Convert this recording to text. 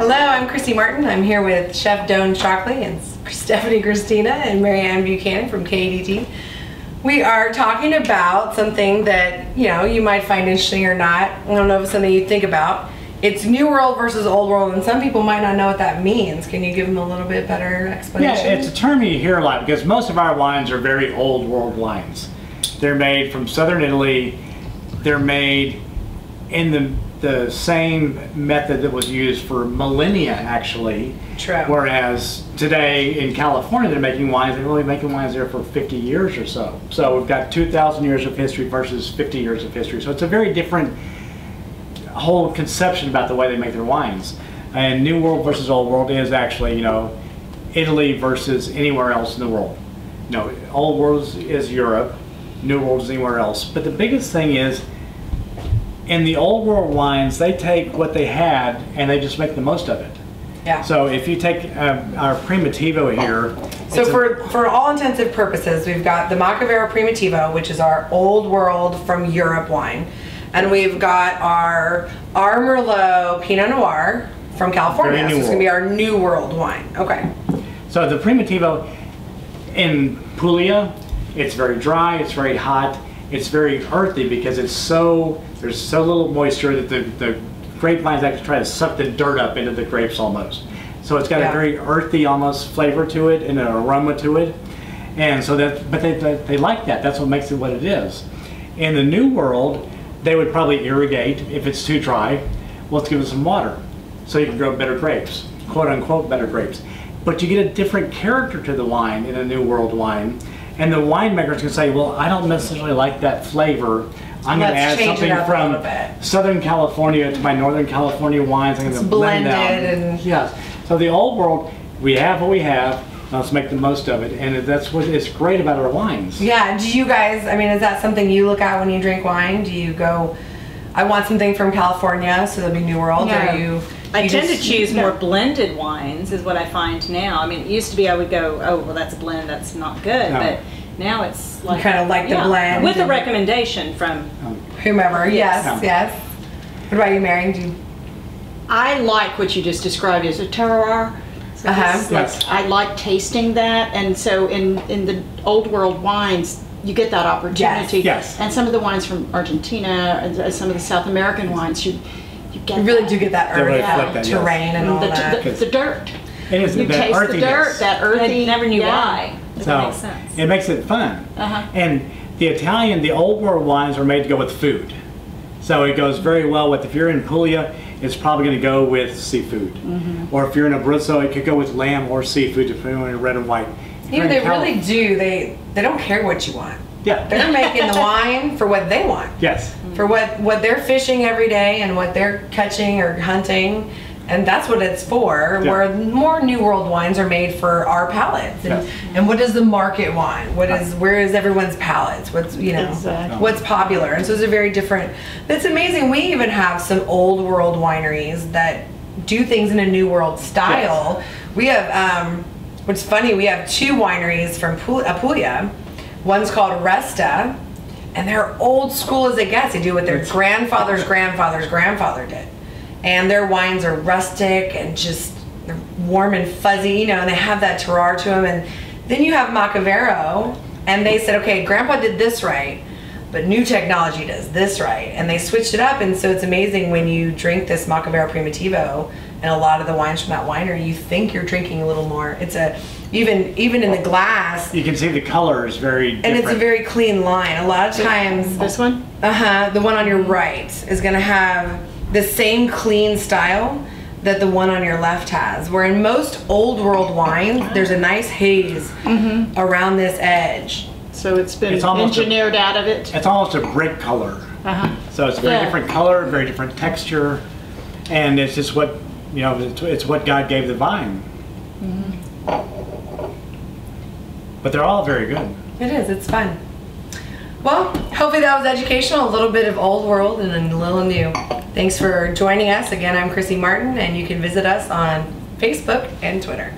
Hello, I'm Chrissy Martin. I'm here with Chef Doan Shockley and Stephanie Christina and Marianne Buchannon from KEDT. We are talking about something that, you might find interesting or not. I don't know if it's something you think about. It's New World versus Old World, and some people might not know what that means. Can you give them a little bit better explanation? Yeah, it's a term you hear a lot because most of our wines are very Old World wines. They're made from southern Italy. They're made in the same method that was used for millennia, actually. True. Whereas today in California, they're making wines. They're really making wines there for 50 years or so. So we've got 2,000 years of history versus 50 years of history. So it's a very different whole conception about the way they make their wines. And New World versus Old World is actually, Italy versus anywhere else in the world. Old World is Europe, New World is anywhere else. But the biggest thing is, in the Old World wines, they take what they had and they just make the most of it. Yeah. So if you take our Primitivo here. So for all intensive purposes, we've got the Macavero Primitivo, which is our Old World from Europe wine. And we've got our Merlot Pinot Noir from California. So it's going to be our New World wine. Okay. So the Primitivo in Puglia, it's very dry, it's very hot, it's very earthy because there's so little moisture that the grapevines actually try to suck the dirt up into the grapes almost. So it's got a very earthy almost flavor to it and an aroma to it. And so but they like that. That's what makes it what it is. In the New World, they would probably irrigate if it's too dry. Well, let's give it some water so you can grow better grapes, quote unquote better grapes. But you get a different character to the wine in a New World wine. And the winemaker's can say, well, I don't necessarily like that flavor. I'm going to add something from Southern California to my Northern California wines. I'm going to blend them. Yes. So the Old World, we have what we have. Let's make the most of it, and that's what is great about our wines. Yeah. Do you guys? Is that something you look at when you drink wine? Do you go, I want something from California, so that'll be New World? No. I tend to choose more blended wines, is what I find now. It used to be I would go, oh, well, that's a blend, that's not good, but now it's like, you kind of like the blend with a recommendation from whomever. Yes, yes. What about you, Mary? I like what you just described as a terroir. So yes. I like tasting that, and so in the Old World wines, you get that opportunity. Yes. And some of the wines from Argentina and some of the South American wines, you get really do get that earthy terrain and all that. The dirt. It is you taste the dirt, that earthy. I never knew why. So that makes sense. It makes it fun. And the Old World wines are made to go with food. So it goes very well with, if you're in Puglia, it's probably going to go with seafood. Or if you're in Abruzzo, it could go with lamb or seafood, depending on your red and white. They really do. They don't care what you want. Yeah. They're making the wine for what they want. Yes. For what they're fishing every day and what they're catching or hunting. And that's what it's for. Yeah. Where more New World wines are made for our palates. And what does the market want? Where is everyone's palates? What's what's popular? And so it's a very different. It's amazing. We even have some Old World wineries that do things in a New World style. Yes. We have what's funny, we have two wineries from Puglia. One's called Resta, and they're old school as it gets. They do what their grandfather's grandfather did. And their wines are rustic and just they're warm and fuzzy, and they have that terroir to them. And then you have Macavero, and they said, okay, Grandpa did this right, but new technology does this right. And they switched it up, and so it's amazing when you drink this Macavero Primitivo and a lot of the wines from that winery, you think you're drinking a little more. It's even in the glass. You can see the color is very different. And it's a very clean line. A lot of times. This one? The one on your right is going to have the same clean style that the one on your left has. Where in most Old World wines, there's a nice haze around this edge. So it's been engineered out of it. It's almost a brick color. So it's a very different color, very different texture, and it's just what it's what God gave the vine. But they're all very good. It is. It's fun. Well, hopefully that was educational. A little bit of Old World and a little new. Thanks for joining us. Again, I'm Chrissy Martin, and you can visit us on Facebook and Twitter.